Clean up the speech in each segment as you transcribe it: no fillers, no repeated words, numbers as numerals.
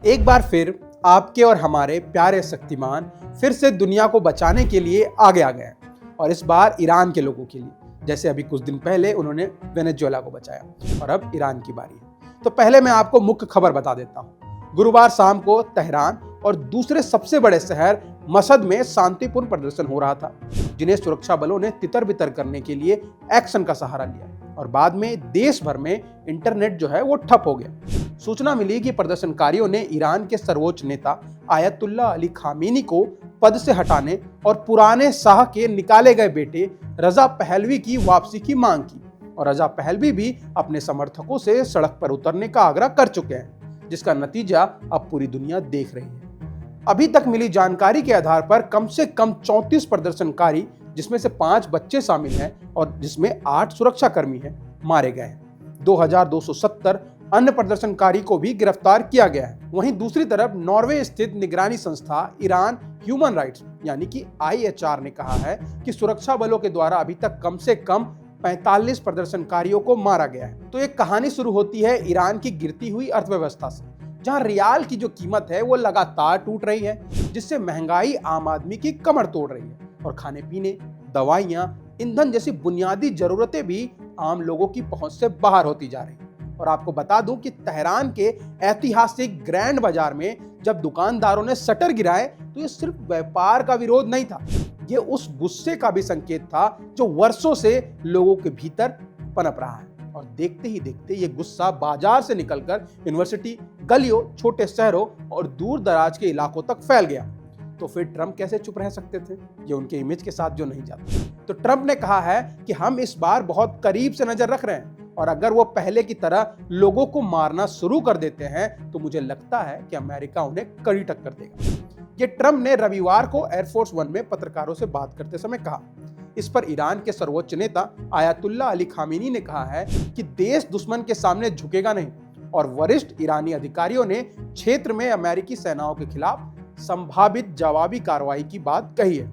एक बार फिर आपके और हमारे प्यारे शक्तिमान फिर से दुनिया को बचाने के लिए आगे आ गए हैं और इस बार ईरान के लोगों के लिए, जैसे अभी कुछ दिन पहले उन्होंने वेनेजुएला को बचाया और अब ईरान की बारी है। तो पहले मैं आपको मुख्य खबर बता देता हूँ। गुरुवार शाम को तेहरान और दूसरे सबसे बड़े शहर मसद में शांतिपूर्ण प्रदर्शन हो रहा था, जिन्हें सुरक्षा बलों ने तितर बितर करने के लिए एक्शन का सहारा लिया और बाद में देश भर में इंटरनेट जो है वो ठप हो गया। सूचना मिली कि प्रदर्शनकारियों ने ईरान के सर्वोच्च नेता आयतुल्ला अली खामेनी को पद से हटाने और पुराने शाह के निकाले गए बेटे रजा पहलवी की वापसी की मांग की और रजा पहलवी भी अपने समर्थकों से सड़क पर उतरने का आग्रह कर चुके हैं, जिसका नतीजा अब पूरी दुनिया देख रही है। अभी तक मिली जानकारी के आधार पर कम से कम 34 प्रदर्शनकारी, जिसमें से 5 बच्चे शामिल हैं और जिसमें 8 सुरक्षाकर्मी हैं, मारे गए हैं। 2270 अन्य प्रदर्शनकारी को भी गिरफ्तार किया गया है। वहीं दूसरी तरफ नॉर्वे स्थित निगरानी संस्था ईरान ह्यूमन राइट्स यानी कि IHR ने कहा है कि सुरक्षा बलों के द्वारा अभी तक कम से कम 45 प्रदर्शनकारियों को मारा गया है। तो एक कहानी शुरू होती है ईरान की गिरती हुई अर्थव्यवस्था से, जहां रियाल की जो कीमत है वो लगातार टूट रही है, जिससे महंगाई आम आदमी की कमर तोड़ रही है और खाने पीने, दवाइयां, ईंधन जैसी बुनियादी जरूरतें भी आम लोगों की पहुंच से बाहर होती जा रही है। और आपको बता दूं कि तेहरान के ऐतिहासिक ग्रैंड बाजार में जब दुकानदारों ने शटर गिराए तो ये सिर्फ व्यापार का विरोध नहीं था, ये उस गुस्से का भी संकेत था जो वर्षों से लोगों के भीतर पनप रहा है। और देखते ही देखते ये गुस्सा बाजार से निकलकर यूनिवर्सिटी, गलियों, छोटे शहरों और दूर दराज के इलाकों तक फैल गया। तो फिर ट्रंप कैसे चुप रह सकते थे? ये उनके इमेज के साथ जो नहीं जाता। तो ट्रंप ने कहा है कि हम इस बार बहुत करीब से नजर रख रहे हैं और अगर वो पहले की तरह लोगों को मारना शुरू कर देते हैं तो मुझे लगता है कि अमेरिका उन्हें कड़ी टक्कर देगा। ये ट्रंप ने रविवार को एयरफोर्स वन में पत्रकारों से बात करते समय कहा। इस पर ईरान के सर्वोच्च नेता आयतुल्ला अली खामेनी ने कहा है कि देश दुश्मन के सामने झुकेगा नहीं और वरिष्ठ ईरानी अधिकारियों ने क्षेत्र में अमेरिकी सेनाओं के खिलाफ संभावित जवाबी कार्रवाई की बात कही है।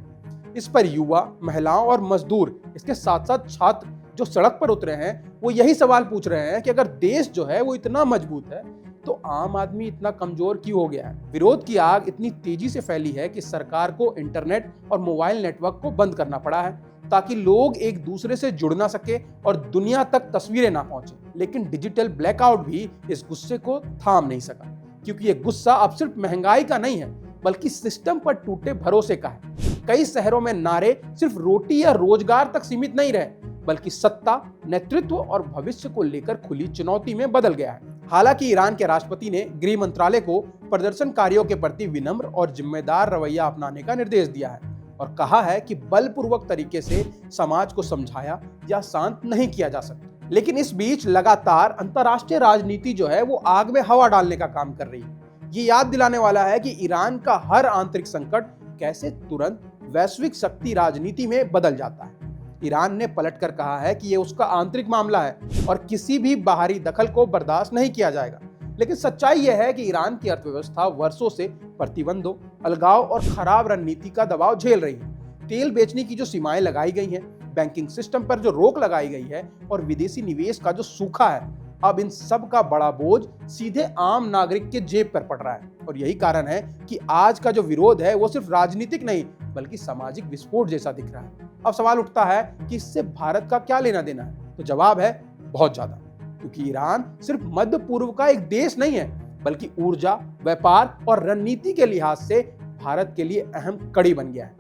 इस पर युवा, महिलाओं और मजदूर, इसके साथ साथ छात्र जो सड़क पर उतरे हैं, वो यही सवाल पूछ रहे हैं कि अगर देश जो है वो इतना मजबूत है तो आम आदमी इतना कमजोर क्यों हो गया है। विरोध की आग इतनी तेजी से फैली है कि सरकार को इंटरनेट और मोबाइल नेटवर्क को बंद करना पड़ा है ताकि लोग एक दूसरे से जुड़ ना सके और दुनिया तक तस्वीरें ना पहुंचे। लेकिन डिजिटल ब्लैकआउट भी इस गुस्से को थाम नहीं सका, क्योंकि ये गुस्सा अब सिर्फ महंगाई का नहीं है बल्कि सिस्टम पर टूटे भरोसे का है। कई शहरों में नारे सिर्फ रोटी या रोजगार तक सीमित नहीं रहे बल्कि सत्ता, नेतृत्व और भविष्य को लेकर खुली चुनौती में बदल गया है। हालांकि ईरान के राष्ट्रपति ने गृह मंत्रालय को प्रदर्शनकारियों के प्रति विनम्र और जिम्मेदार रवैया अपनाने का निर्देश दिया है और कहा है कि बलपूर्वक तरीके से समाज को समझाया या शांत नहीं किया जा सकता। लेकिन इस बीच लगातार अंतर्राष्ट्रीय राजनीति जो है वो आग में हवा डालने का काम कर रही है। ये याद दिलाने वाला है कि ईरान का हर आंतरिक संकट कैसे तुरंत वैश्विक शक्ति राजनीति में बदल जाता है। ईरान ने पलटकर कहा है कि ये उसका आंतरिक मामला है और किसी भी बाहरी दखल को बर्दाश्त नहीं किया जाएगा। लेकिन सच्चाई यह है कि ईरान की अर्थव्यवस्था वर्षों से प्रतिबंधों, अलगाव और खराब रणनीति का दबाव झेल रही है। तेल बेचने की जो सीमाएं लगाई गई हैं, बैंकिंग सिस्टम पर जो रोक लगाई गई है और विदेशी निवेश का जो सूखा है, अब इन सब का बड़ा बोझ सीधे आम नागरिक के जेब पर पड़ रहा है। और यही कारण है कि आज का जो विरोध है वो सिर्फ राजनीतिक नहीं बल्कि सामाजिक विस्फोट जैसा दिख रहा है। अब सवाल उठता है कि इससे भारत का क्या लेना देना है? तो जवाब है बहुत ज्यादा, क्योंकि ईरान सिर्फ मध्य पूर्व का एक देश नहीं है बल्कि ऊर्जा, व्यापार और रणनीति के लिहाज से भारत के लिए अहम कड़ी बन गया है।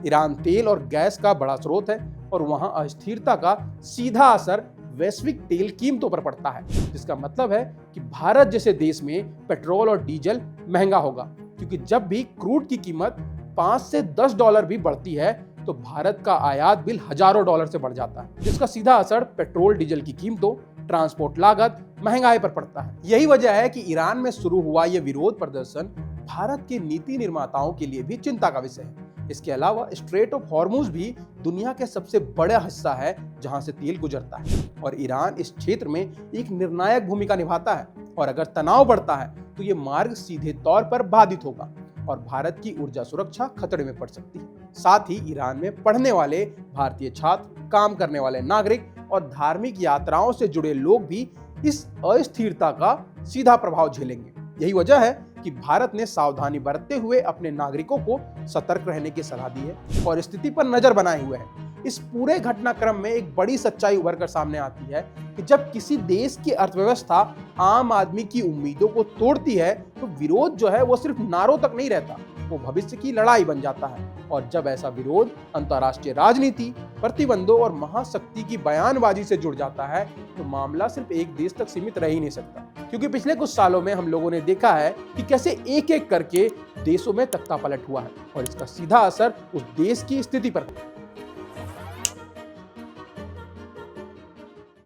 ईरान तेल और गैस का बड़ा स्रोत है और वहां अस्थिरता का सीधा असर वैश्विक तेल कीमतों पर पड़ता है, जिसका मतलब है कि भारत जैसे देश में पेट्रोल और डीजल महंगा होगा, क्योंकि जब भी क्रूड की कीमत 5 से 10 डॉलर भी बढ़ती है तो भारत का आयात बिल हजारों डॉलर से बढ़ जाता है, जिसका सीधा असर पेट्रोल डीजल की कीमतों, ट्रांसपोर्ट लागत, महंगाई पर पड़ता है। यही वजह है कि ईरान में शुरू हुआ यह विरोध प्रदर्शन भारत के नीति निर्माताओं के लिए भी चिंता का विषय है। इसके अलावा स्ट्रेट ऑफ हॉर्मुज भी दुनिया के सबसे बड़ा हिस्सा है जहां से तेल गुजरता है और ईरान इस क्षेत्र में एक निर्णायक भूमिका निभाता है और अगर तनाव बढ़ता है तो ये मार्ग सीधे तौर पर बाधित होगा और भारत की ऊर्जा सुरक्षा खतरे में पड़ सकती है। साथ ही ईरान में पढ़ने वाले भारतीय छात्र, काम करने वाले नागरिक और धार्मिक यात्राओं से जुड़े लोग भी इस अस्थिरता का सीधा प्रभाव झेलेंगे। यही वजह है कि भारत ने सावधानी बरतते हुए अपने नागरिकों को सतर्क रहने की सलाह दी है और स्थिति पर नजर बनाए हुए है। इस पूरे घटनाक्रम में एक बड़ी सच्चाई उभर कर सामने आती है कि जब किसी देश की अर्थव्यवस्था आम आदमी की उम्मीदों को तोड़ती है तो विरोध जो है वो सिर्फ नारों तक नहीं रहता, वो भविष्य की लड़ाई बन जाता है। और जब ऐसा विरोध अंतर्राष्ट्रीय राजनीति, प्रतिबंधों और महाशक्ति की बयानबाजी से जुड़ जाता है तो मामला सिर्फ एक देश तक सीमित रह ही नहीं सकता, क्योंकि पिछले कुछ सालों में हम लोगों ने देखा है कि कैसे एक एक करके देशों में तख्तापलट हुआ है और इसका सीधा असर उस देश की स्थिति पर है।